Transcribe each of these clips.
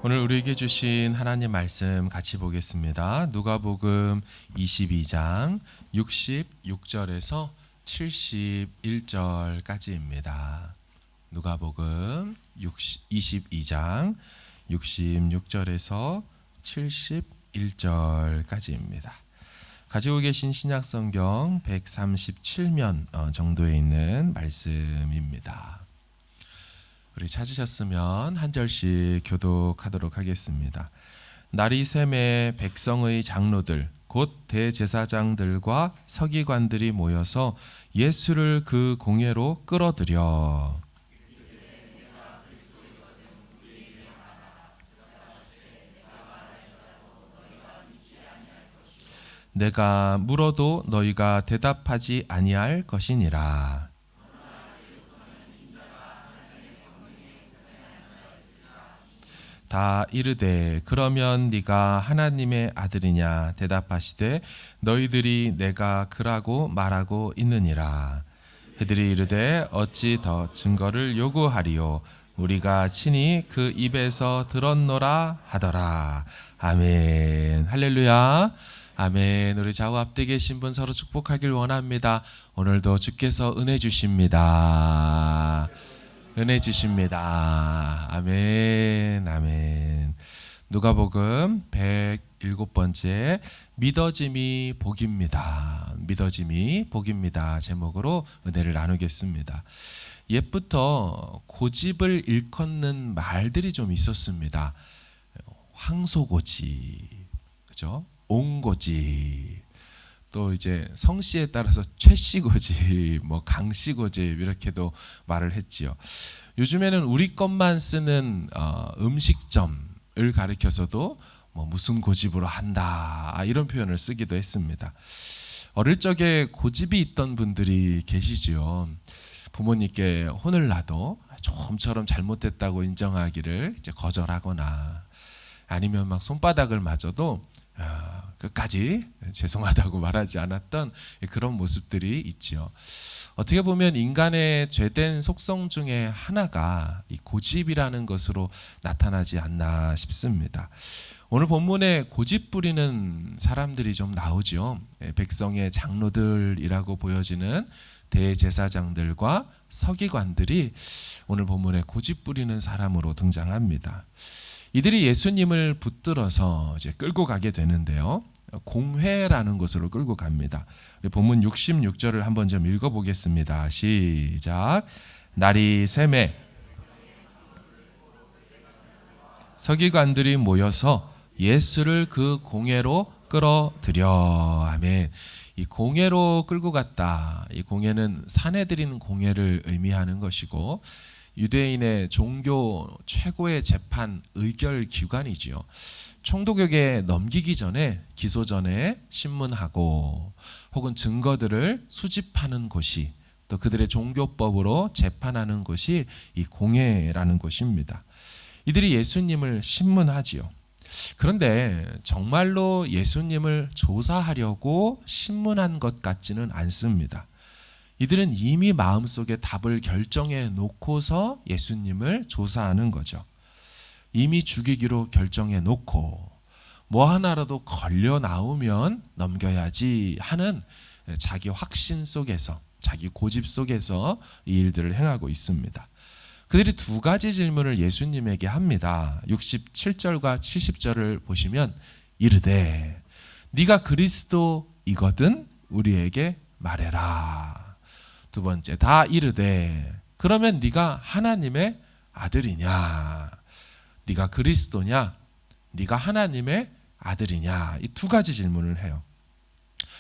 오늘 우리에게 주신 하나님 말씀 같이 보겠습니다. 누가복음 22장 66절에서 71절까지입니다. 누가복음 22장 66절에서 71절까지입니다. 가지고 계신 신약성경 137면 정도에 있는 말씀입니다. 우리 찾으셨으면 한 절씩 교독하도록 하겠습니다. 날이 샘에 백성의 장로들 곧 대제사장들과 서기관들이 모여서 예수를 그 공회로 끌어들여 내가 물어도 너희가 대답하지 아니할 것이니라. 다 이르되 그러면 네가 하나님의 아들이냐 대답하시되 너희들이 내가 그라고 말하고 있느니라. 그들이 이르되 어찌 더 증거를 요구하리요 우리가 친히 그 입에서 들었노라 하더라. 아멘. 할렐루야. 아멘. 우리 좌우 앞뒤 계신 분 서로 축복하길 원합니다. 오늘도 주께서 은혜 주십니다. 은혜 주십니다. 아멘. 아멘. 누가복음 107번째 믿어짐이 복입니다. 믿어짐이 복입니다. 제목으로 은혜를 나누겠습니다. 옛부터 고집을 일컫는 말들이 좀 있었습니다. 황소고집, 그죠? 옹고집, 또 이제 성씨에 따라서 최씨고집, 강씨고집 이렇게도 말을 했지요. 요즘에는 우리 것만 쓰는 음식점을 가리켜서도 무슨 고집으로 한다 이런 표현을 쓰기도 했습니다. 어릴 적에 고집이 있던 분들이 계시지요. 부모님께 혼을 나도 좀처럼 잘못됐다고 인정하기를 이제 거절하거나 아니면 막 손바닥을 맞아도 끝까지 죄송하다고 말하지 않았던 그런 모습들이 있지요. 어떻게 보면 인간의 죄된 속성 중에 하나가 이 고집이라는 것으로 나타나지 않나 싶습니다. 오늘 본문에 고집 부리는 사람들이 좀 나오죠. 백성의 장로들이라고 보여지는 대제사장들과 서기관들이 오늘 본문에 고집 부리는 사람으로 등장합니다. 이들이 예수님을 붙들어서 이제 끌고 가게 되는데요. 공회라는 곳으로 끌고 갑니다. 우리 본문 66절을 한번 좀 읽어보겠습니다. 시작. 날이 샘에 서기관들이 모여서 예수를 그 공회로 끌어들여. 아멘. 이 공회로 끌고 갔다. 이 공회는 사내들인 공회를 의미하는 것이고 유대인의 종교 최고의 재판 의결 기관이지요. 총독에게 넘기기 전에 기소 전에 신문하고 혹은 증거들을 수집하는 곳이 또 그들의 종교법으로 재판하는 곳이 이 공회라는 곳입니다. 이들이 예수님을 신문하지요. 그런데 정말로 예수님을 조사하려고 신문한 것 같지는 않습니다. 이들은 이미 마음속에 답을 결정해 놓고서 예수님을 조사하는 거죠. 이미 죽이기로 결정해 놓고 뭐 하나라도 걸려 나오면 넘겨야지 하는 자기 확신 속에서, 자기 고집 속에서 이 일들을 행하고 있습니다. 그들이 두 가지 질문을 예수님에게 합니다. 67절과 70절을 보시면 이르되 네가 그리스도이거든 우리에게 말해라. 두 번째, 다 이르되 그러면 네가 하나님의 아들이냐, 네가 그리스도냐, 네가 하나님의 아들이냐, 이 두 가지 질문을 해요.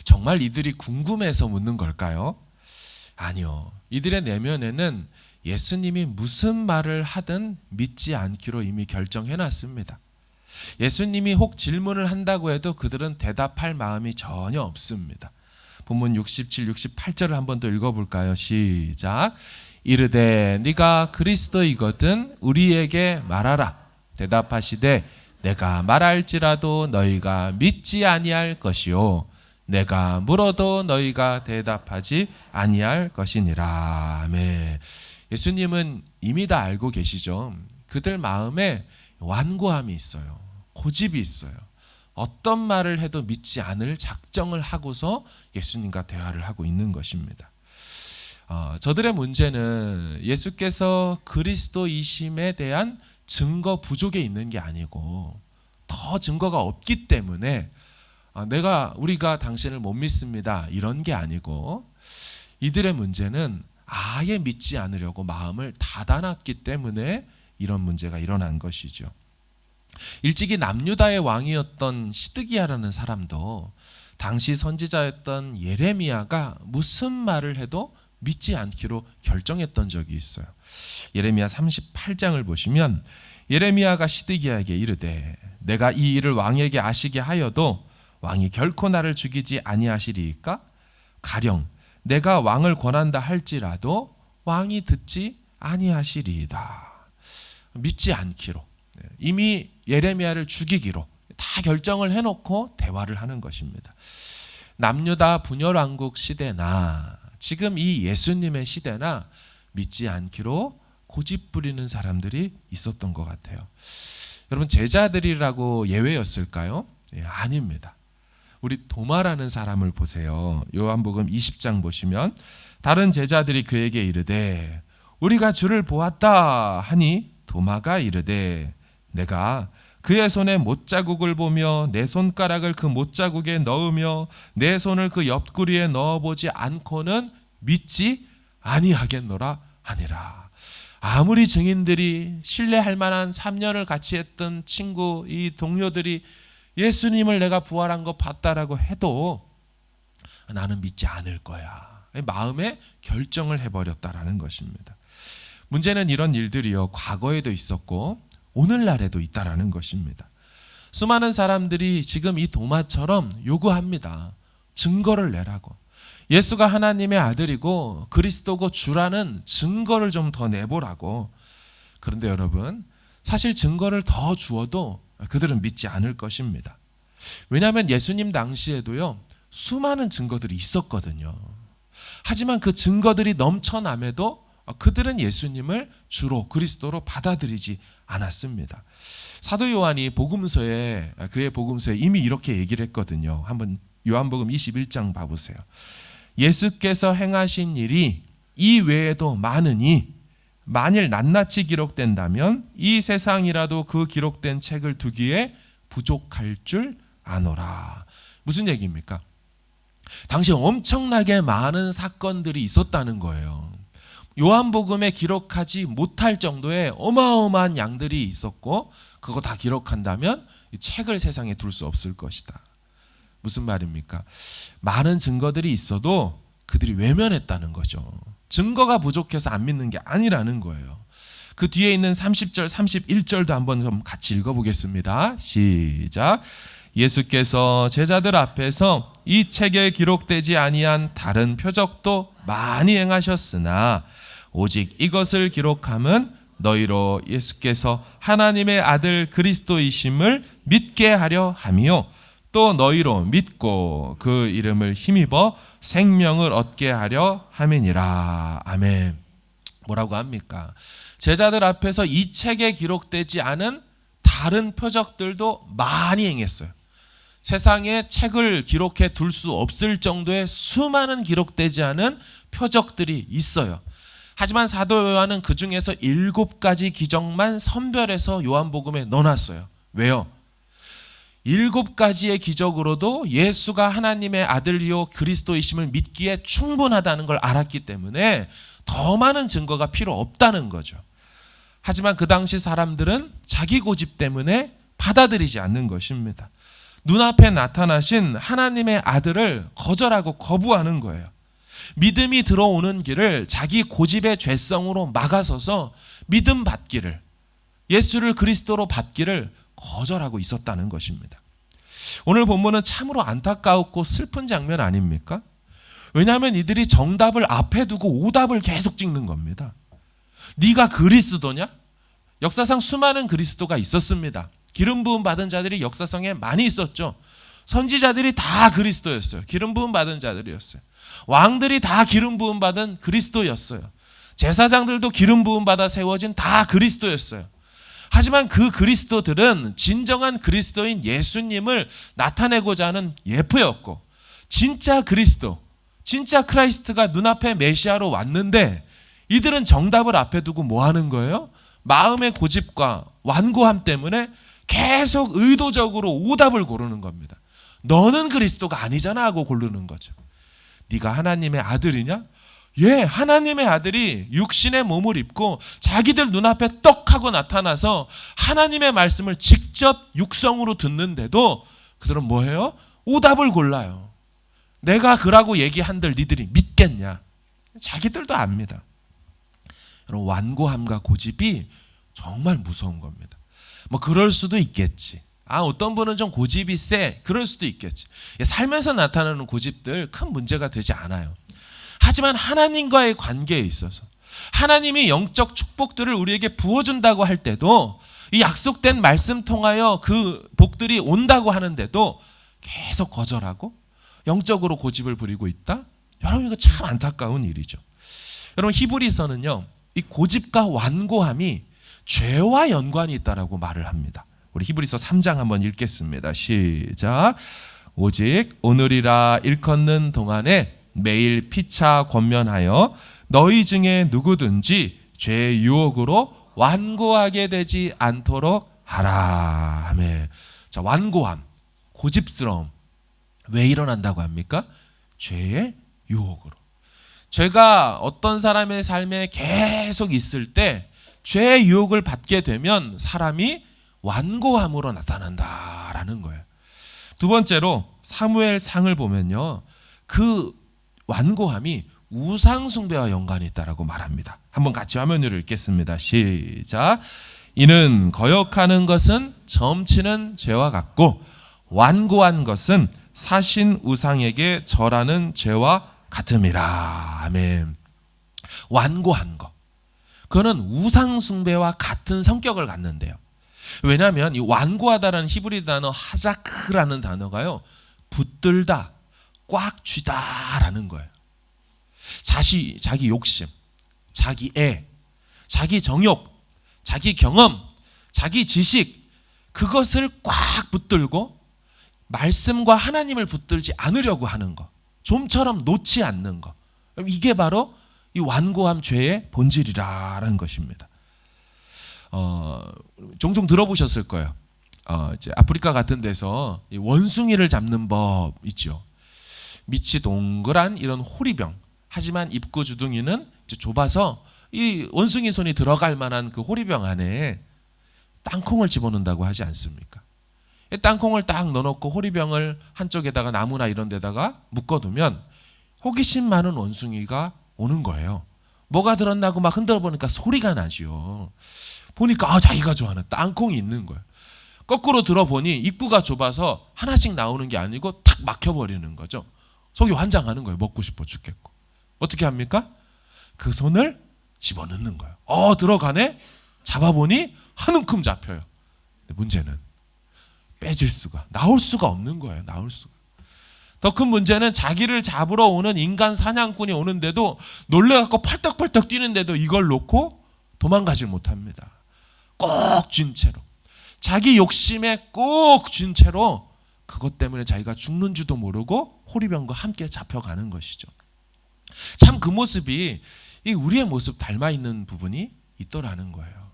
정말 이들이 궁금해서 묻는 걸까요? 아니요. 이들의 내면에는 예수님이 무슨 말을 하든 믿지 않기로 이미 결정해놨습니다. 예수님이 혹 질문을 한다고 해도 그들은 대답할 마음이 전혀 없습니다. 본문 67, 68절을 한번 더 읽어볼까요? 시작. 이르되 네가 그리스도이거든 우리에게 말하라. 대답하시되 내가 말할지라도 너희가 믿지 아니할 것이요 내가 물어도 너희가 대답하지 아니할 것이니라. 아멘. 예수님은 이미 다 알고 계시죠. 그들 마음에 완고함이 있어요. 고집이 있어요. 어떤 말을 해도 믿지 않을 작정을 하고서 예수님과 대화를 하고 있는 것입니다. 저들의 문제는 예수께서 그리스도이심에 대한 증거 부족에 있는 게 아니고 더 증거가 없기 때문에 우리가 당신을 못 믿습니다 이런 게 아니고, 이들의 문제는 아예 믿지 않으려고 마음을 닫아놨기 때문에 이런 문제가 일어난 것이죠. 일찍이 남유다의 왕이었던 시드기야라는 사람도 당시 선지자였던 예레미야가 무슨 말을 해도 믿지 않기로 결정했던 적이 있어요. 예레미야 38장을 보시면 예레미야가 시드기야에게 이르되 내가 이 일을 왕에게 아시게 하여도 왕이 결코 나를 죽이지 아니하시리이까? 가령 내가 왕을 권한다 할지라도 왕이 듣지 아니하시리이다. 믿지 않기로, 이미 예레미야를 죽이기로 다 결정을 해놓고 대화를 하는 것입니다. 남유다 분열왕국 시대나 지금 이 예수님의 시대나 믿지 않기로 고집 부리는 사람들이 있었던 것 같아요. 여러분, 제자들이라고 예외였을까요? 아닙니다. 우리 도마라는 사람을 보세요. 요한복음 20장 보시면 다른 제자들이 그에게 이르되 우리가 주를 보았다 하니 도마가 이르되 내가 그의 손에 못자국을 보며 내 손가락을 그 못자국에 넣으며 내 손을 그 옆구리에 넣어보지 않고는 믿지 아니하겠노라 하니라. 아무리 증인들이 신뢰할 만한 3년을 같이 했던 친구, 이 동료들이 예수님을 내가 부활한 거 봤다라고 해도 나는 믿지 않을 거야. 마음에 결정을 해버렸다라는 것입니다. 문제는 이런 일들이요, 과거에도 있었고 오늘날에도 있다라는 것입니다. 수많은 사람들이 지금 이 도마처럼 요구합니다. 증거를 내라고. 예수가 하나님의 아들이고 그리스도고 주라는 증거를 좀 더 내보라고. 그런데 여러분, 사실 증거를 더 주어도 그들은 믿지 않을 것입니다. 왜냐하면 예수님 당시에도요, 수많은 증거들이 있었거든요. 하지만 그 증거들이 넘쳐남에도 그들은 예수님을 주로 그리스도로 받아들이지 않았습니다. 사도 요한이 그의 복음서에 이미 이렇게 얘기를 했거든요. 한번 요한복음 21장 봐보세요. 예수께서 행하신 일이 이 외에도 많으니 만일 낱낱이 기록된다면 이 세상이라도 그 기록된 책을 두기에 부족할 줄 아노라. 무슨 얘기입니까? 당시 엄청나게 많은 사건들이 있었다는 거예요. 요한복음에 기록하지 못할 정도의 어마어마한 양들이 있었고, 그거 다 기록한다면 이 책을 세상에 둘 수 없을 것이다. 무슨 말입니까? 많은 증거들이 있어도 그들이 외면했다는 거죠. 증거가 부족해서 안 믿는 게 아니라는 거예요. 그 뒤에 있는 30절, 31절도 한번 좀 같이 읽어보겠습니다. 시작. 예수께서 제자들 앞에서 이 책에 기록되지 아니한 다른 표적도 많이 행하셨으나 오직 이것을 기록함은 너희로 예수께서 하나님의 아들 그리스도이심을 믿게 하려 함이요 또 너희로 믿고 그 이름을 힘입어 생명을 얻게 하려 함이니라. 아멘. 뭐라고 합니까? 제자들 앞에서 이 책에 기록되지 않은 다른 표적들도 많이 행했어요. 세상에 책을 기록해 둘 수 없을 정도의 수많은 기록되지 않은 표적들이 있어요. 하지만 사도 요한은 그 중에서 7가지 기적만 선별해서 요한복음에 넣어놨어요. 왜요? 7가지의 기적으로도 예수가 하나님의 아들이요 그리스도이심을 믿기에 충분하다는 걸 알았기 때문에 더 많은 증거가 필요 없다는 거죠. 하지만 그 당시 사람들은 자기 고집 때문에 받아들이지 않는 것입니다. 눈앞에 나타나신 하나님의 아들을 거절하고 거부하는 거예요. 믿음이 들어오는 길을 자기 고집의 죄성으로 막아서서 믿음 받기를, 예수를 그리스도로 받기를 거절하고 있었다는 것입니다. 오늘 본문은 참으로 안타까웠고 슬픈 장면 아닙니까? 왜냐하면 이들이 정답을 앞에 두고 오답을 계속 찍는 겁니다. 네가 그리스도냐? 역사상 수많은 그리스도가 있었습니다. 기름 부음 받은 자들이 역사상에 많이 있었죠. 선지자들이 다 그리스도였어요. 기름 부음 받은 자들이었어요. 왕들이 다 기름 부음 받은 그리스도였어요. 제사장들도 기름 부음 받아 세워진 다 그리스도였어요. 하지만 그 그리스도들은 진정한 그리스도인 예수님을 나타내고자 하는 예표였고, 진짜 그리스도, 진짜 크라이스트가 눈앞에 메시아로 왔는데 이들은 정답을 앞에 두고 뭐 하는 거예요? 마음의 고집과 완고함 때문에 계속 의도적으로 오답을 고르는 겁니다. 너는 그리스도가 아니잖아 하고 고르는 거죠. 네가 하나님의 아들이냐? 예, 하나님의 아들이 육신의 몸을 입고 자기들 눈앞에 떡 하고 나타나서 하나님의 말씀을 직접 육성으로 듣는데도 그들은 뭐해요? 오답을 골라요. 내가 그라고 얘기한들 니들이 믿겠냐? 자기들도 압니다. 여러분, 완고함과 고집이 정말 무서운 겁니다. 뭐 그럴 수도 있겠지. 어떤 분은 좀 고집이 세. 그럴 수도 있겠지. 살면서 나타나는 고집들 큰 문제가 되지 않아요. 하지만 하나님과의 관계에 있어서 하나님이 영적 축복들을 우리에게 부어준다고 할 때도 이 약속된 말씀 통하여 그 복들이 온다고 하는데도 계속 거절하고 영적으로 고집을 부리고 있다? 여러분, 이거 참 안타까운 일이죠. 여러분, 히브리서는요, 이 고집과 완고함이 죄와 연관이 있다라고 말을 합니다. 우리 히브리서 3장 한번 읽겠습니다. 시작. 오직 오늘이라 일컫는 동안에 매일 피차 권면하여 너희 중에 누구든지 죄의 유혹으로 완고하게 되지 않도록 하라. 아멘. 자, 완고함, 고집스러움 왜 일어난다고 합니까? 죄의 유혹으로. 죄가 어떤 사람의 삶에 계속 있을 때 죄의 유혹을 받게 되면 사람이 완고함으로 나타난다라는 거예요. 두 번째로 사무엘상을 보면요, 그 완고함이 우상 숭배와 연관이 있다라고 말합니다. 한번 같이 화면으로 읽겠습니다. 시작. 이는 거역하는 것은 점치는 죄와 같고 완고한 것은 사신 우상에게 절하는 죄와 같음이라. 아멘. 완고한 것, 그거는 우상 숭배와 같은 성격을 갖는데요. 왜냐하면 이 완고하다라는 히브리 단어 하자크라는 단어가요, 붙들다, 꽉 쥐다라는 거예요. 자기 욕심, 자기 애, 자기 정욕, 자기 경험, 자기 지식, 그것을 꽉 붙들고 말씀과 하나님을 붙들지 않으려고 하는 것, 좀처럼 놓지 않는 것, 이게 바로 이 완고함 죄의 본질이라는 것입니다. 종종 들어보셨을 거예요. 이제 아프리카 같은 데서 이 원숭이를 잡는 법 있죠. 밑이 동그란 이런 호리병, 하지만 입구 주둥이는 이제 좁아서 이 원숭이 손이 들어갈 만한 그 호리병 안에 땅콩을 집어넣는다고 하지 않습니까? 이 땅콩을 딱 넣어놓고 호리병을 한쪽에다가 나무나 이런 데다가 묶어두면 호기심 많은 원숭이가 오는 거예요. 뭐가 들었나고 막 흔들어 보니까 소리가 나죠. 보니까 자기가 좋아하는 땅콩이 있는 거예요. 거꾸로 들어보니 입구가 좁아서 하나씩 나오는 게 아니고 탁 막혀버리는 거죠. 속이 환장하는 거예요. 먹고 싶어 죽겠고. 어떻게 합니까? 그 손을 집어넣는 거예요. 들어가네? 잡아보니 한 움큼 잡혀요. 근데 문제는 빼질 수가, 나올 수가 없는 거예요. 나올 수가. 더 큰 문제는 자기를 잡으러 오는 인간 사냥꾼이 오는데도 놀래갖고 펄떡펄떡 뛰는데도 이걸 놓고 도망가질 못합니다. 꼭 쥔 채로, 자기 욕심에 꼭 쥔 채로 그것 때문에 자기가 죽는 줄도 모르고 호리병과 함께 잡혀가는 것이죠. 참 그 모습이 우리의 모습 닮아 있는 부분이 있더라는 거예요.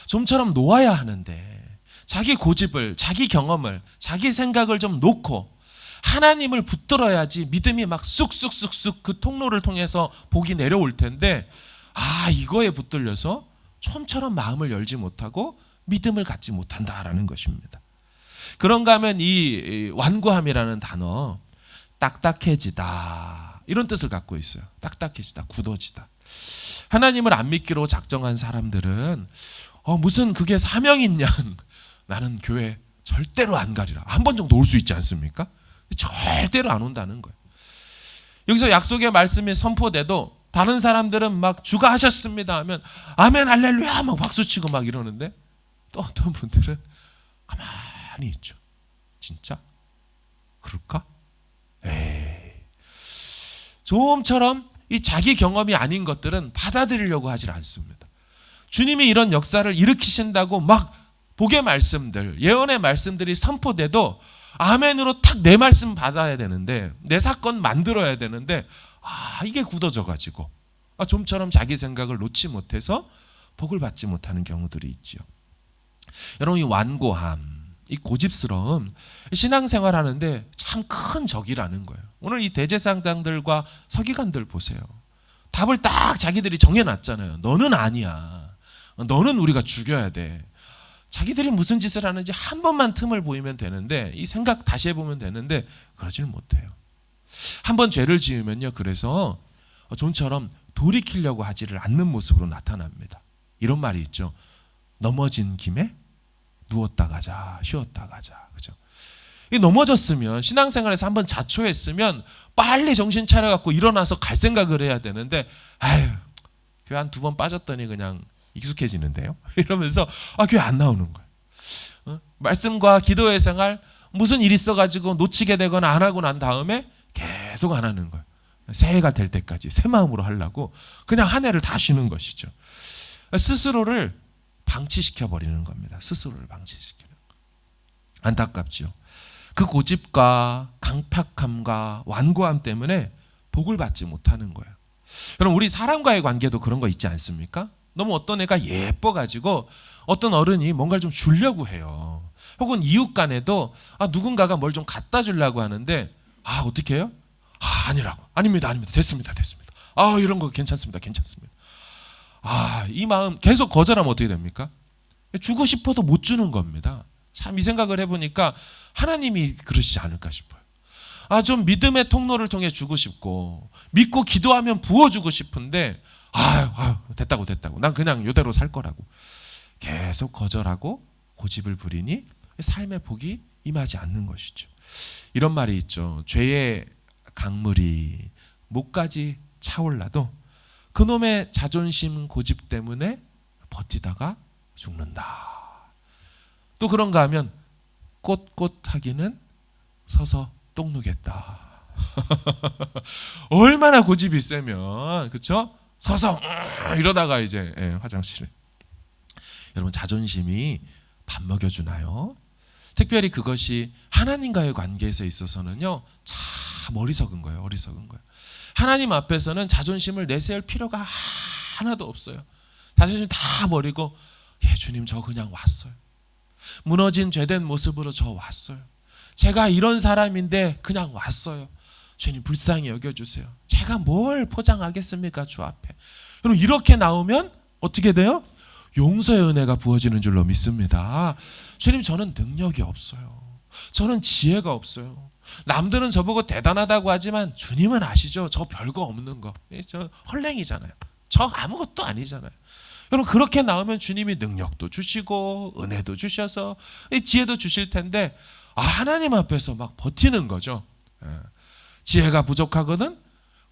좀처럼 놓아야 하는데 자기 고집을, 자기 경험을, 자기 생각을 좀 놓고 하나님을 붙들어야지 믿음이 막 쑥쑥쑥쑥 그 통로를 통해서 복이 내려올 텐데 이거에 붙들려서 좀처럼 마음을 열지 못하고 믿음을 갖지 못한다라는 것입니다. 그런가 하면 이 완고함이라는 단어, 딱딱해지다 이런 뜻을 갖고 있어요. 딱딱해지다, 굳어지다. 하나님을 안 믿기로 작정한 사람들은 무슨 그게 사명이냐, 나는 교회 절대로 안 가리라, 한 번 정도 올 수 있지 않습니까? 절대로 안 온다는 거예요. 여기서 약속의 말씀이 선포돼도 다른 사람들은 막 주가 하셨습니다 하면 아멘 할렐루야 막 박수치고 막 이러는데, 또 어떤 분들은 가만히 있죠. 진짜? 그럴까? 에이. 좀처럼 이 자기 경험이 아닌 것들은 받아들이려고 하질 않습니다. 주님이 이런 역사를 일으키신다고 막 복의 말씀들, 예언의 말씀들이 선포돼도 아멘으로 탁 내 말씀 받아야 되는데, 내 사건 만들어야 되는데, 이게 굳어져 가지고 좀처럼 자기 생각을 놓지 못해서 복을 받지 못하는 경우들이 있죠. 여러분, 이 완고함, 이 고집스러움, 신앙생활 하는데 참 큰 적이라는 거예요. 오늘 이 대제사장들과 서기관들 보세요. 답을 딱 자기들이 정해놨잖아요. 너는 아니야. 너는 우리가 죽여야 돼. 자기들이 무슨 짓을 하는지 한 번만 틈을 보이면 되는데, 이 생각 다시 해보면 되는데 그러질 못해요. 한 번 죄를 지으면요, 그래서 좀처럼 돌이키려고 하지를 않는 모습으로 나타납니다. 이런 말이 있죠. 넘어진 김에 누웠다 가자, 쉬었다 가자. 그죠? 이 넘어졌으면, 신앙생활에서 한번 자초했으면 빨리 정신 차려갖고 일어나서 갈 생각을 해야 되는데, 교회 한 2번 빠졌더니 그냥 익숙해지는데요. 이러면서 교회 안 나오는 거예요. 말씀과 기도의 생활, 무슨 일 있어가지고 놓치게 되거나 안 하고 난 다음에 계속 안 하는 거예요. 새해가 될 때까지 새 마음으로 하려고 그냥 한 해를 다 쉬는 것이죠. 스스로를 방치시켜버리는 겁니다. 스스로를 방치시키는 거. 안타깝죠. 그 고집과 강팍함과 완고함 때문에 복을 받지 못하는 거예요. 여러분, 우리 사람과의 관계도 그런 거 있지 않습니까? 너무 어떤 애가 예뻐가지고 어떤 어른이 뭔가를 좀 주려고 해요. 혹은 이웃 간에도 누군가가 뭘 좀 갖다 주려고 하는데 어떻게 해요? 아니라고. 아닙니다. 됐습니다. 이런 거 괜찮습니다. 이 마음 계속 거절하면 어떻게 됩니까? 주고 싶어도 못 주는 겁니다. 참 이 생각을 해보니까 하나님이 그러시지 않을까 싶어요. 좀 믿음의 통로를 통해 주고 싶고, 믿고 기도하면 부어주고 싶은데, 됐다고. 난 그냥 이대로 살 거라고. 계속 거절하고 고집을 부리니 삶의 복이 임하지 않는 것이죠. 이런 말이 있죠. 죄의 강물이 목까지 차올라도 그놈의 자존심 고집 때문에 버티다가 죽는다. 또 그런가 하면 꼿꼿하기는 서서 똥 누겠다. 얼마나 고집이 세면, 그렇죠? 서서 이러다가 이제 화장실에. 여러분, 자존심이 밥 먹여주나요? 특별히 그것이 하나님과의 관계에서 있어서는요, 참 어리석은 거예요. 하나님 앞에서는 자존심을 내세울 필요가 하나도 없어요. 자존심 다 버리고, 주님, 저 그냥 왔어요. 무너진 죄된 모습으로 저 왔어요. 제가 이런 사람인데 그냥 왔어요. 주님, 불쌍히 여겨주세요. 제가 뭘 포장하겠습니까, 주 앞에. 여러분, 이렇게 나오면 어떻게 돼요? 용서의 은혜가 부어지는 줄로 믿습니다. 주님, 저는 능력이 없어요. 저는 지혜가 없어요. 남들은 저보고 대단하다고 하지만 주님은 아시죠? 저 별거 없는 거. 저 헐랭이잖아요. 저 아무것도 아니잖아요. 여러분, 그렇게 나오면 주님이 능력도 주시고 은혜도 주셔서 지혜도 주실 텐데, 하나님 앞에서 막 버티는 거죠. 지혜가 부족하거든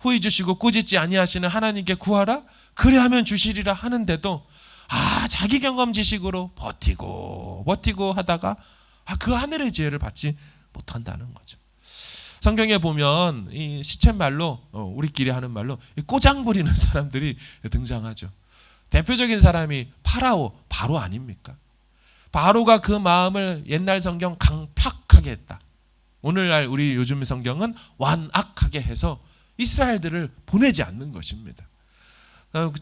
후히 주시고 꾸짖지 아니하시는 하나님께 구하라, 그리하면 주시리라 하는데도 자기 경험 지식으로 버티고 하다가 그 하늘의 지혜를 받지 못한다는 거죠. 성경에 보면 이 시쳇말로, 우리끼리 하는 말로 꼬장 부리는 사람들이 등장하죠. 대표적인 사람이 바로 아닙니까? 바로가 그 마음을 옛날 성경 강팍하게 했다. 오늘날 우리 요즘 성경은 완악하게 해서 이스라엘들을 보내지 않는 것입니다.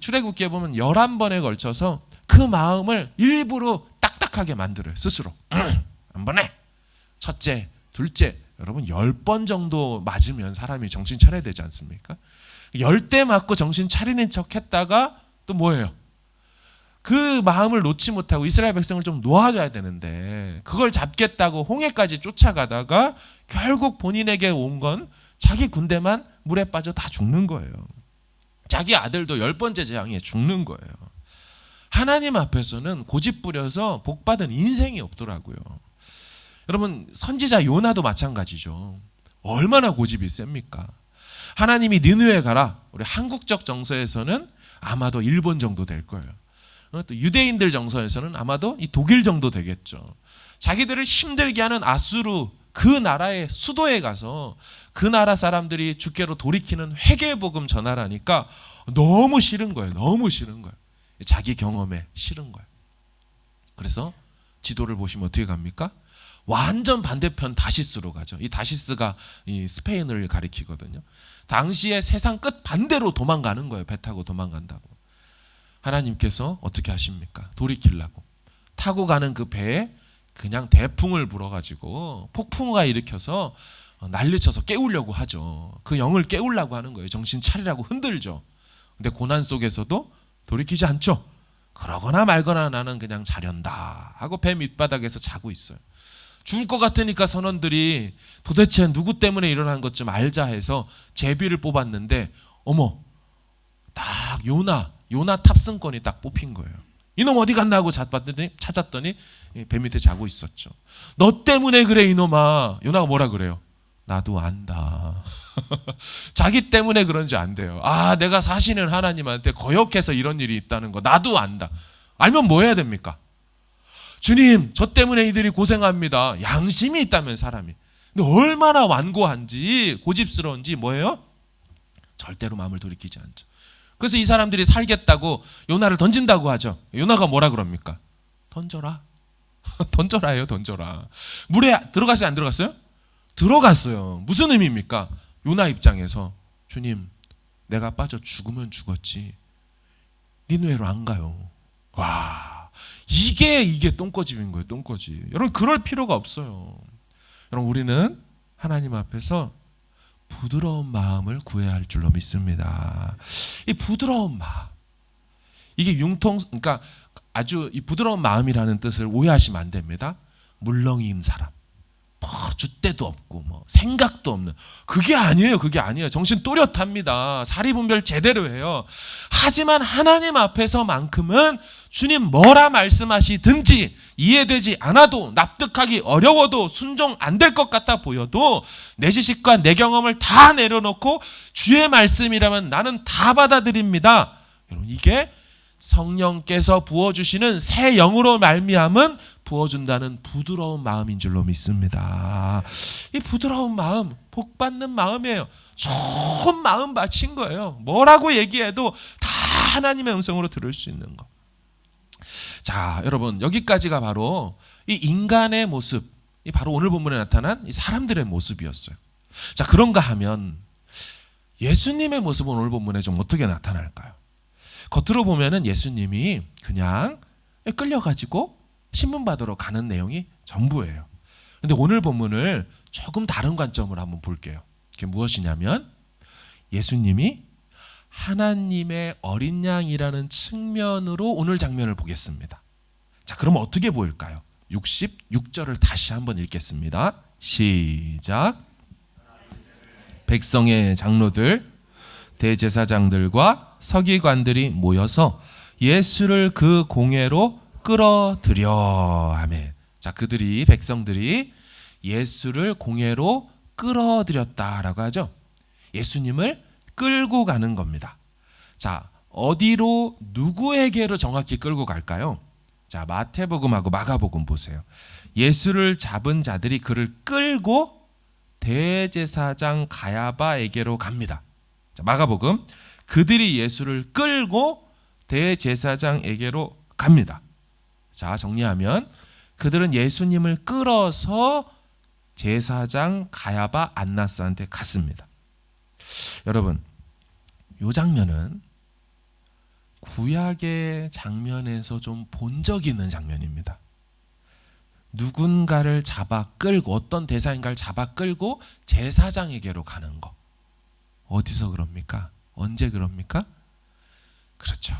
출애굽기에 보면 11번에 걸쳐서 그 마음을 일부러 딱딱하게 만들어요. 스스로. 안 보내. 첫째, 둘째. 여러분, 10번 정도 맞으면 사람이 정신 차려야 되지 않습니까? 10대 맞고 정신 차리는 척 했다가 또 뭐예요? 그 마음을 놓지 못하고 이스라엘 백성을 좀 놓아줘야 되는데, 그걸 잡겠다고 홍해까지 쫓아가다가 결국 본인에게 온 건 자기 군대만 물에 빠져 다 죽는 거예요. 자기 아들도 10번째 재앙에 죽는 거예요. 하나님 앞에서는 고집 부려서 복받은 인생이 없더라고요. 여러분, 선지자 요나도 마찬가지죠. 얼마나 고집이 셉니까? 하나님이 니느웨 가라. 우리 한국적 정서에서는 아마도 일본 정도 될 거예요. 또 유대인들 정서에서는 아마도 이 독일 정도 되겠죠. 자기들을 힘들게 하는 아수르, 그 나라의 수도에 가서 그 나라 사람들이 주께로 돌이키는 회개의 복음 전하라니까 너무 싫은 거예요. 자기 경험에 싫은 거예요. 그래서 지도를 보시면 어떻게 갑니까? 완전 반대편 다시스로 가죠. 이 다시스가 이 스페인을 가리키거든요. 당시에 세상 끝 반대로 도망가는 거예요. 배 타고 도망간다고. 하나님께서 어떻게 하십니까? 돌이키려고 타고 가는 그 배에 그냥 대풍을 불어가지고 폭풍우가 일으켜서 난리쳐서 깨우려고 하죠. 그 영을 깨우려고 하는 거예요. 정신 차리라고 흔들죠. 근데 고난 속에서도 돌이키지 않죠. 그러거나 말거나 나는 그냥 자련다 하고 배 밑바닥에서 자고 있어요. 죽을 것 같으니까 선원들이 도대체 누구 때문에 일어난 것 좀 알자 해서 제비를 뽑았는데 어머, 딱 요나 탑승권이 딱 뽑힌 거예요. 이놈 어디 갔나 하고 찾았더니 배 밑에 자고 있었죠. 너 때문에 그래 이놈아. 요나가 뭐라 그래요? 나도 안다. 자기 때문에 그런지 안돼요. 아, 내가 사시는 하나님한테 거역해서 이런 일이 있다는 거 나도 안다. 알면 뭐 해야 됩니까? 주님, 저 때문에 이들이 고생합니다. 양심이 있다면 사람이. 근데 얼마나 완고한지 고집스러운지 뭐예요? 절대로 마음을 돌이키지 않죠. 그래서 이 사람들이 살겠다고 요나를 던진다고 하죠. 요나가 뭐라 그럽니까? 던져라. 던져라예요, 던져라. 물에 들어갔어요, 안 들어갔어요? 들어갔어요. 무슨 의미입니까? 요나 입장에서 주님, 내가 빠져 죽으면 죽었지 니누에로 안 가요. 와, 이게 똥꼬집인 거예요. 똥꼬집. 여러분, 그럴 필요가 없어요. 여러분, 우리는 하나님 앞에서 부드러운 마음을 구해야 할 줄로 믿습니다. 이 부드러운 마음, 이게 그러니까 아주 이 부드러운 마음이라는 뜻을 오해하시면 안 됩니다. 물렁인 사람, 줏대도 없고 생각도 없는, 그게 아니에요. 그게 아니에요. 정신 또렷합니다. 사리분별 제대로 해요. 하지만 하나님 앞에서만큼은 주님 뭐라 말씀하시든지 이해되지 않아도, 납득하기 어려워도, 순종 안 될 것 같아 보여도 내 지식과 내 경험을 다 내려놓고 주의 말씀이라면 나는 다 받아들입니다. 여러분, 이게 성령께서 부어주시는 새 영으로 말미암은 부어준다는 부드러운 마음인 줄로 믿습니다. 이 부드러운 마음, 복받는 마음이에요. 좋은 마음 바친 거예요. 뭐라고 얘기해도 다 하나님의 음성으로 들을 수 있는 거. 자, 여러분, 여기까지가 바로 이 인간의 모습, 이 바로 오늘 본문에 나타난 이 사람들의 모습이었어요. 자, 그런가 하면 예수님의 모습은 오늘 본문에 좀 어떻게 나타날까요? 겉으로 보면은 예수님이 그냥 끌려가지고 신문 받으러 가는 내용이 전부예요. 그런데 오늘 본문을 조금 다른 관점으로 한번 볼게요. 그게 무엇이냐면 예수님이 하나님의 어린 양이라는 측면으로 오늘 장면을 보겠습니다. 자, 그럼 어떻게 보일까요? 66절을 다시 한번 읽겠습니다. 시작. 백성의 장로들, 대제사장들과 서기관들이 모여서 예수를 그 공회로 끌어들여. 아멘. 자, 백성들이 예수를 공회로 끌어들였다라고 하죠. 예수님을 끌고 가는 겁니다. 자, 어디로, 누구에게로 정확히 끌고 갈까요? 자, 마태복음하고 마가복음 보세요. 예수를 잡은 자들이 그를 끌고 대제사장 가야바에게로 갑니다. 자, 마가복음, 그들이 예수를 끌고 대제사장에게로 갑니다. 자, 정리하면 그들은 예수님을 끌어서 제사장 가야바 안나스한테 갔습니다. 여러분, 이 장면은 구약의 장면에서 좀 본 적 있는 장면입니다. 누군가를 잡아 끌고, 어떤 대사인가를 잡아 끌고 제사장에게로 가는 거. 어디서 그럽니까? 언제 그럽니까? 그렇죠.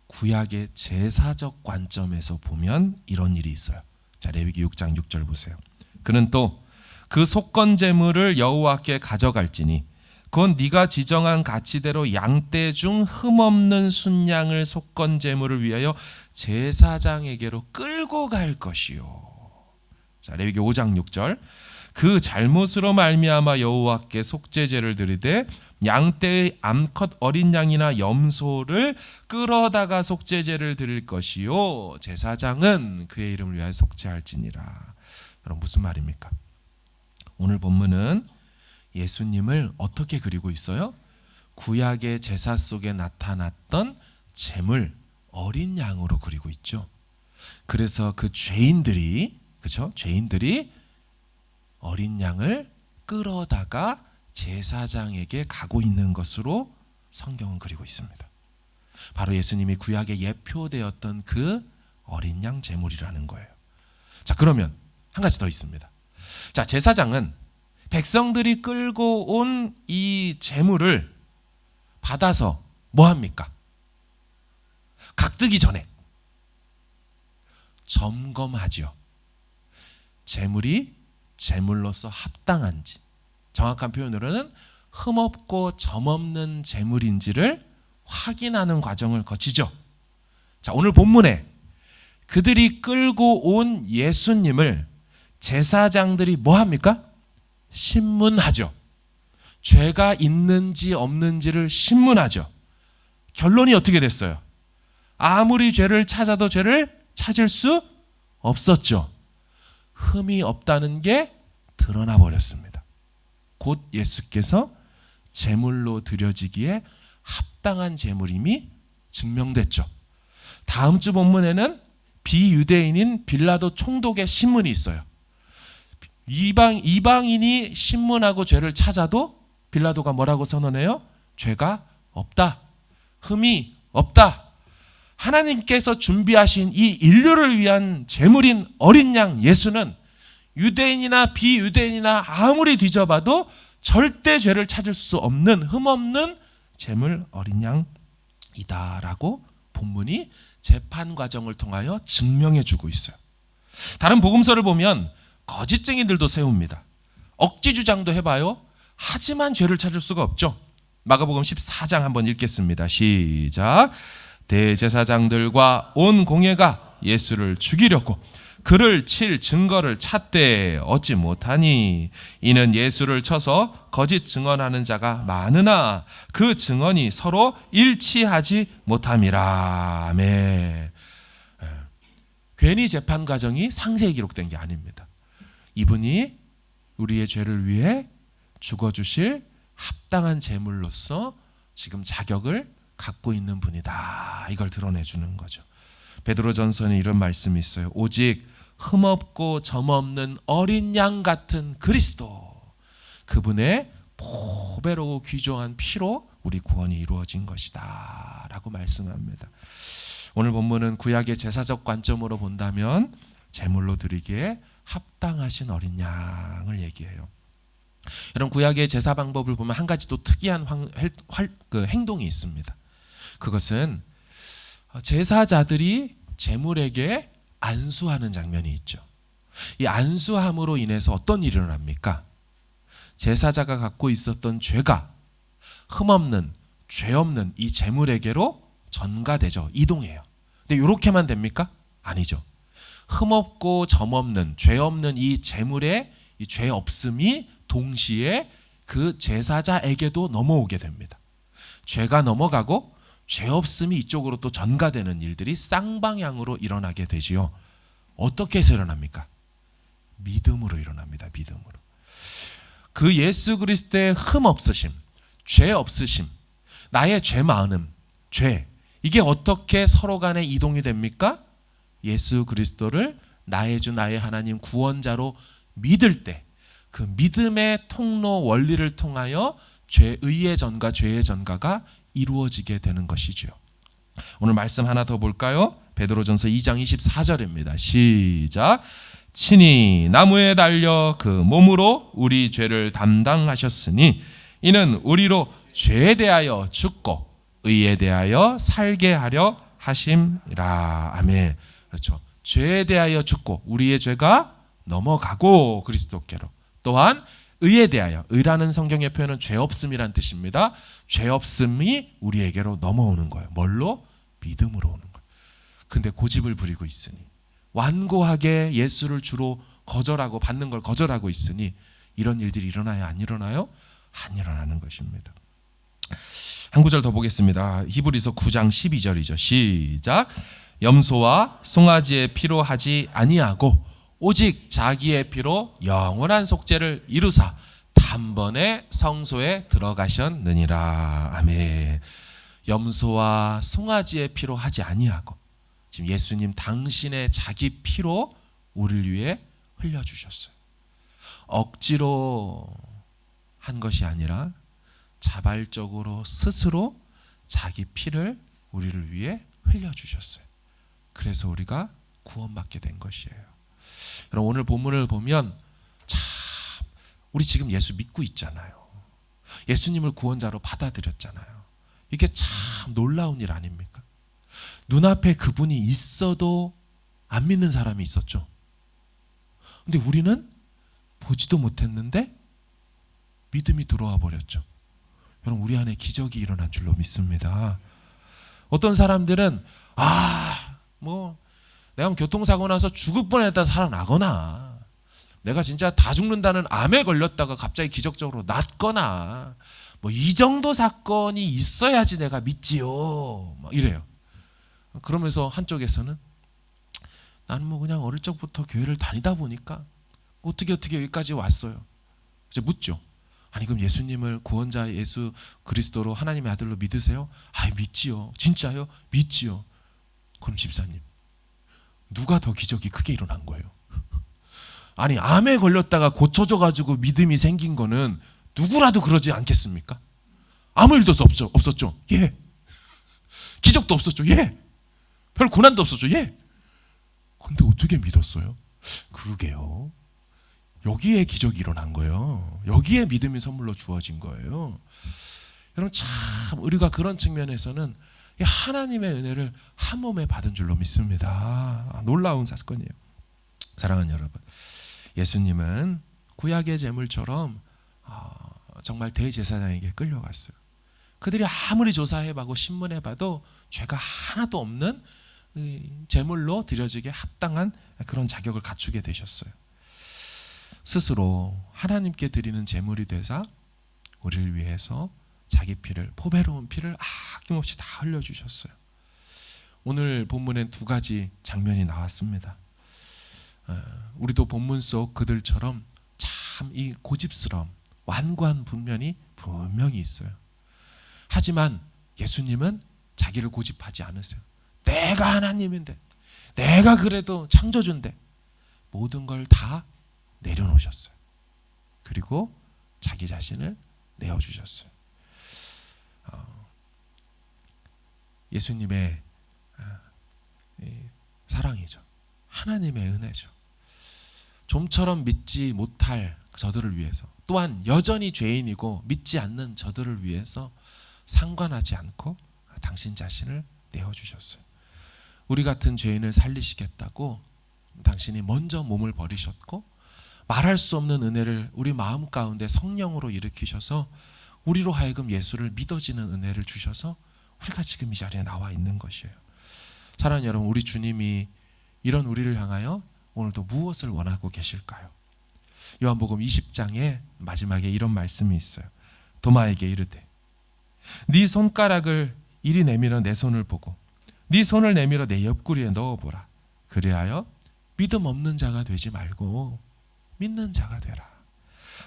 구약의 제사적 관점에서 보면 이런 일이 있어요. 자, 레위기 6장 6절 보세요. 그는 또 그 속건 제물을 여호와께 가져갈지니 그건 네가 지정한 가치대로 양떼 중 흠없는 순양을 속건 제물을 위하여 제사장에게로 끌고 갈 것이요. 자, 레위기 5장 6절. 그 잘못으로 말미암아 여호와께 속죄제를 드리되 양떼의 암컷 어린 양이나 염소를 끌어다가 속죄제를 드릴 것이요 제사장은 그의 이름을 위하여 속죄할지니라. 여러분, 무슨 말입니까? 오늘 본문은 예수님을 어떻게 그리고 있어요? 구약의 제사 속에 나타났던 제물, 어린 양으로 그리고 있죠. 그래서 그 죄인들이, 그렇죠? 죄인들이 어린 양을 끌어다가 제사장에게 가고 있는 것으로 성경은 그리고 있습니다. 바로 예수님이 구약에 예표되었던 그 어린 양 제물이라는 거예요. 자, 그러면 한 가지 더 있습니다. 자, 제사장은 백성들이 끌고 온 이 제물을 받아서 뭐 합니까? 각뜨기 전에 점검하지요. 제물이 제물로서 합당한지, 정확한 표현으로는 흠없고 점없는 제물인지를 확인하는 과정을 거치죠. 자, 오늘 본문에 그들이 끌고 온 예수님을 제사장들이 뭐 합니까? 신문하죠. 죄가 있는지 없는지를 신문하죠. 결론이 어떻게 됐어요? 아무리 죄를 찾아도 죄를 찾을 수 없었죠. 흠이 없다는 게 드러나 버렸습니다. 곧 예수께서 제물로 드려지기에 합당한 제물임이 증명됐죠. 다음 주 본문에는 비유대인인 빌라도 총독의 신문이 있어요. 이방인이 신문하고 죄를 찾아도 빌라도가 뭐라고 선언해요? 죄가 없다. 흠이 없다. 하나님께서 준비하신 이 인류를 위한 제물인 어린 양 예수는 유대인이나 비유대인이나 아무리 뒤져봐도 절대 죄를 찾을 수 없는 흠없는 제물 어린 양이다라고 본문이 재판 과정을 통하여 증명해 주고 있어요. 다른 복음서를 보면 거짓 증인들도 세웁니다. 억지 주장도 해봐요. 하지만 죄를 찾을 수가 없죠. 마가복음 14장 한번 읽겠습니다. 시작. 대제사장들과 온 공회가 예수를 죽이려고 그를 칠 증거를 찾되 얻지 못하니 이는 예수를 쳐서 거짓 증언하는 자가 많으나 그 증언이 서로 일치하지 못함이라. 아멘. 괜히 재판 과정이 상세히 기록된 게 아닙니다. 이분이 우리의 죄를 위해 죽어주실 합당한 제물로서 지금 자격을 갖고 있는 분이다. 이걸 드러내주는 거죠. 베드로전서에 이런 말씀이 있어요. 오직 흠없고 점없는 어린 양 같은 그리스도, 그분의 보배로고 귀중한 피로 우리 구원이 이루어진 것이다 라고 말씀합니다. 오늘 본문은 구약의 제사적 관점으로 본다면 제물로 드리기에 합당하신 어린 양을 얘기해요. 여러분, 구약의 제사 방법을 보면 한 가지 또 특이한 행동이 있습니다. 그것은 제사자들이 제물에게 안수하는 장면이 있죠. 이 안수함으로 인해서 어떤 일이 일어납니까? 제사자가 갖고 있었던 죄가 흠없는, 죄 없는 이 제물에게로 전가되죠. 이동해요. 근데 이렇게만 됩니까? 아니죠. 흠없고 점없는, 죄 없는 이 제물의 이 죄 없음이 동시에 그 제사자에게도 넘어오게 됩니다. 죄가 넘어가고 죄 없음이 이쪽으로 또 전가되는 일들이 쌍방향으로 일어나게 되지요. 어떻게 해서 일어납니까? 믿음으로 일어납니다. 믿음으로. 그 예수 그리스도의 흠 없으심, 죄 없으심, 나의 죄 많음, 죄, 이게 어떻게 서로 간에 이동이 됩니까? 예수 그리스도를 나의 주 나의 하나님 구원자로 믿을 때 그 믿음의 통로 원리를 통하여 의의 전가, 죄의 전가가 이루어지게 되는 것이죠. 오늘 말씀 하나 더 볼까요? 베드로전서 2장 24절입니다. 시작. 친히 나무에 달려 그 몸으로 우리 죄를 담당하셨으니 이는 우리로 죄에 대하여 죽고 의에 대하여 살게 하려 하심이라. 아멘. 그렇죠. 죄에 대하여 죽고 우리의 죄가 넘어가고 그리스도께로, 또한 의에 대하여, 의라는 성경의 표현은 죄 없음이란 뜻입니다. 죄 없음이 우리에게로 넘어오는 거예요. 뭘로? 믿음으로 오는 거예요. 근데 고집을 부리고 있으니, 완고하게 예수를 주로 거절하고 받는 걸 거절하고 있으니 이런 일들이 일어나요? 안 일어나요? 안 일어나는 것입니다. 한 구절 더 보겠습니다. 히브리서 9장 12절이죠. 시작. 염소와 송아지의 피로 하지 아니하고 오직 자기의 피로 영원한 속죄를 이루사 단번에 성소에 들어가셨느니라. 아멘. 염소와 송아지의 피로 하지 아니하고 지금 예수님 당신의 자기 피로 우리를 위해 흘려주셨어요. 억지로 한 것이 아니라 자발적으로 스스로 자기 피를 우리를 위해 흘려주셨어요. 그래서 우리가 구원받게 된 것이에요. 여러분, 오늘 본문을 보면 참 우리 지금 예수 믿고 있잖아요. 예수님을 구원자로 받아들였잖아요. 이게 참 놀라운 일 아닙니까? 눈앞에 그분이 있어도 안 믿는 사람이 있었죠. 근데 우리는 보지도 못했는데 믿음이 들어와 버렸죠. 여러분, 우리 안에 기적이 일어난 줄로 믿습니다. 어떤 사람들은 내가 교통사고 나서 죽을 뻔했다 살아나거나, 내가 진짜 다 죽는다는 암에 걸렸다가 갑자기 기적적으로 낫거나, 이 정도 사건이 있어야지 내가 믿지요. 이래요. 그러면서 한쪽에서는 나는 그냥 어릴 적부터 교회를 다니다 보니까 어떻게 여기까지 왔어요. 이제 묻죠. 아니, 그럼 예수님을 구원자 예수 그리스도로 하나님의 아들로 믿으세요? 믿지요. 진짜요? 믿지요. 그럼 집사님, 누가 더 기적이 크게 일어난 거예요? 아니, 암에 걸렸다가 고쳐져 가지고 믿음이 생긴 거는 누구라도 그러지 않겠습니까? 아무 일도 없었죠. 예. 기적도 없었죠. 예. 별 고난도 없었죠. 예. 근데 어떻게 믿었어요? 그러게요. 여기에 기적이 일어난 거예요. 여기에 믿음이 선물로 주어진 거예요. 여러분, 참 우리가 그런 측면에서는 하나님의 은혜를 한 몸에 받은 줄로 믿습니다. 놀라운 사건이에요. 사랑하는 여러분, 예수님은 구약의 제물처럼 정말 대제사장에게 끌려갔어요. 그들이 아무리 조사해봐도 신문해봐도 죄가 하나도 없는 제물로 드려지게 합당한 그런 자격을 갖추게 되셨어요. 스스로 하나님께 드리는 제물이 되사 우리를 위해서 자기 피를, 보배로운 피를 아낌없이 다 흘려주셨어요. 오늘 본문엔 두 가지 장면이 나왔습니다. 우리도 본문 속 그들처럼 참 이 고집스러움, 완고한 분면이 분명히 있어요. 하지만 예수님은 자기를 고집하지 않으세요. 내가 하나님인데, 내가 그래도 창조주인데 모든 걸 다 내려놓으셨어요. 그리고 자기 자신을 내어주셨어요. 예수님의 사랑이죠. 하나님의 은혜죠. 좀처럼 믿지 못할 저들을 위해서, 또한 여전히 죄인이고 믿지 않는 저들을 위해서 상관하지 않고 당신 자신을 내어주셨어요. 우리 같은 죄인을 살리시겠다고 당신이 먼저 몸을 버리셨고, 말할 수 없는 은혜를 우리 마음 가운데 성령으로 일으키셔서 우리로 하여금 예수를 믿어지는 은혜를 주셔서 우리가 지금 이 자리에 나와 있는 것이에요. 사랑하는 여러분, 우리 주님이 이런 우리를 향하여 오늘도 무엇을 원하고 계실까요? 요한복음 20장에 마지막에 이런 말씀이 있어요. 도마에게 이르되 네 손가락을 이리 내밀어 내 손을 보고 네 손을 내밀어 내 옆구리에 넣어보라. 그리하여 믿음 없는 자가 되지 말고 믿는 자가 되라.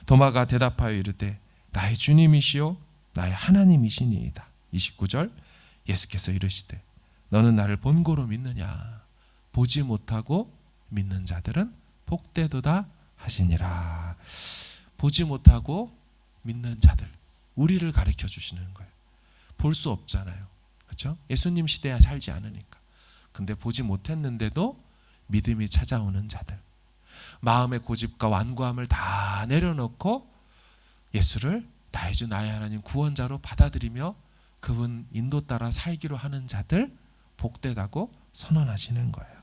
도마가 대답하여 이르되 나의 주님이시요 나의 하나님이시니이다. 29절, 예수께서 이르시되 너는 나를 본고로 믿느냐? 보지 못하고 믿는 자들은 복되도다 하시니라. 보지 못하고 믿는 자들, 우리를 가르쳐 주시는 거예요. 볼 수 없잖아요. 그렇죠? 예수님 시대에 살지 않으니까. 근데 보지 못했는데도 믿음이 찾아오는 자들, 마음의 고집과 완고함을 다 내려놓고 예수를 나의 주 나의 하나님 구원자로 받아들이며 그분 인도 따라 살기로 하는 자들 복되다고 선언하시는 거예요.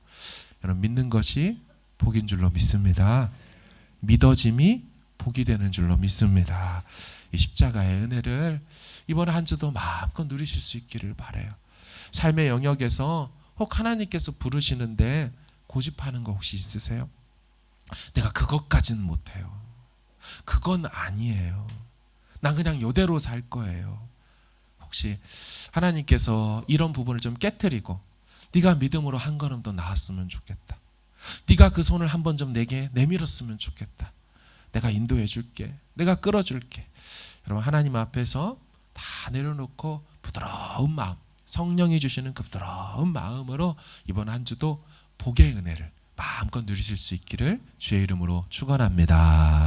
여러분, 믿는 것이 복인 줄로 믿습니다. 믿어짐이 복이 되는 줄로 믿습니다. 이 십자가의 은혜를 이번 한 주도 마음껏 누리실 수 있기를 바라요. 삶의 영역에서 혹 하나님께서 부르시는데 고집하는 거 혹시 있으세요? 내가 그것까지는 못해요. 그건 아니에요. 난 그냥 이대로 살 거예요. 혹시 하나님께서 이런 부분을 좀 깨트리고 네가 믿음으로 한 걸음 더 나았으면 좋겠다. 네가 그 손을 한번 좀 내게 내밀었으면 좋겠다. 내가 인도해 줄게. 내가 끌어줄게. 여러분, 하나님 앞에서 다 내려놓고 부드러운 마음, 성령이 주시는 그 부드러운 마음으로 이번 한 주도 복의 은혜를 마음껏 누리실 수 있기를 주의 이름으로 축원합니다.